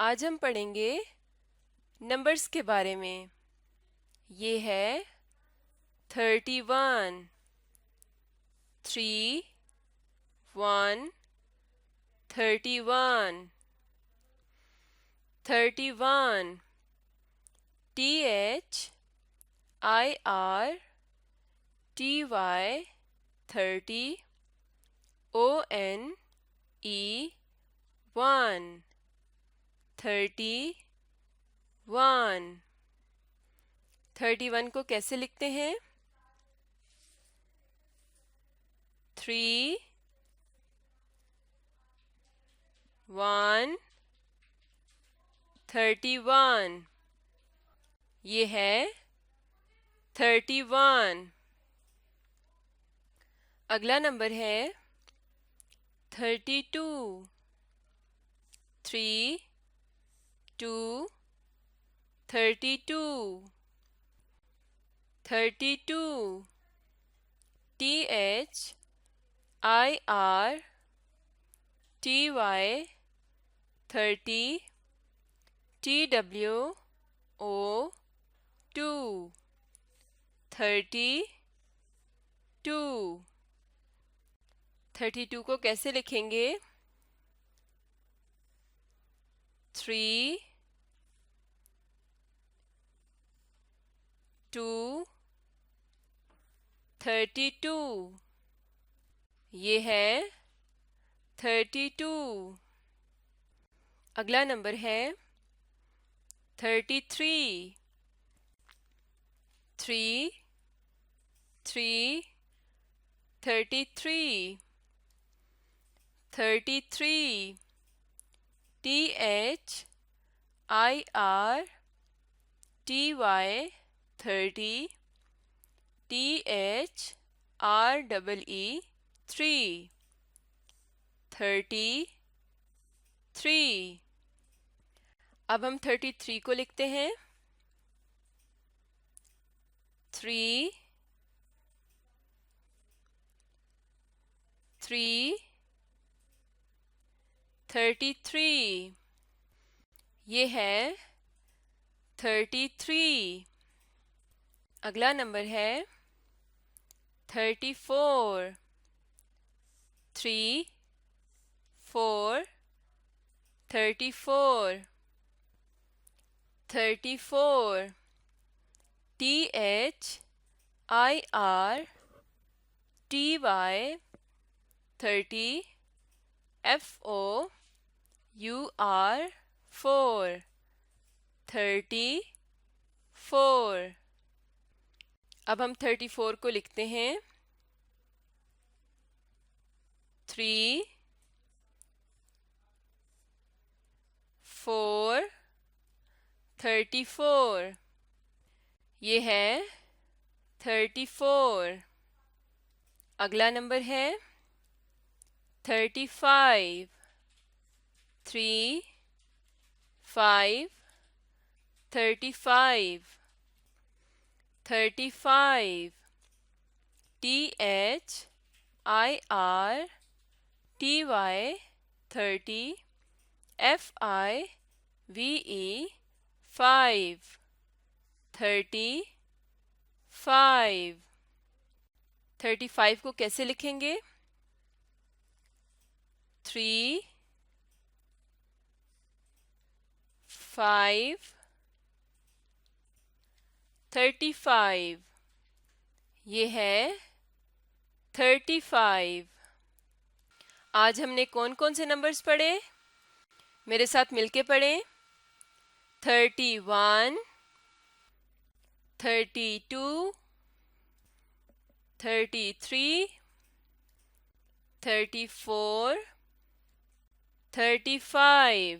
आज हम पढ़ेंगे नंबर्स के बारे में। ये है 31, 3, 1, 31, 31, THIRTY 30, ONE 1, 31। 31 को कैसे लिखते हैं? 3, 1, 31। ये है 31। अगला नंबर है 32, 3, 2, 32, 32, THIRTY 30, TWO 2, 32। 32 को कैसे लिखेंगे? 3, 2, 32। ये है 32। अगला नंबर है 33, 3, 3, 33, 33, THIRTY 30, THREE 3, 33। अब हम 33 को लिखते हैं 3, 3, 33। ये है 33। अगला नंबर है 34, 3, 4, 34, 34, THIRTY 30, FOUR 4, 34। अब हम 34 को लिखते हैं 3, 4, 34। ये है 34। अगला नंबर है 35, 3, 5, 35, 35, THIRTY 30, FIVE 5, 35। 35 को कैसे लिखेंगे? 3, 5, 35। ये है 35। आज हमने कौन कौन से नंबर्स पढ़े? मेरे साथ मिलके पढ़ें। 31, 32, 33, 34, 35।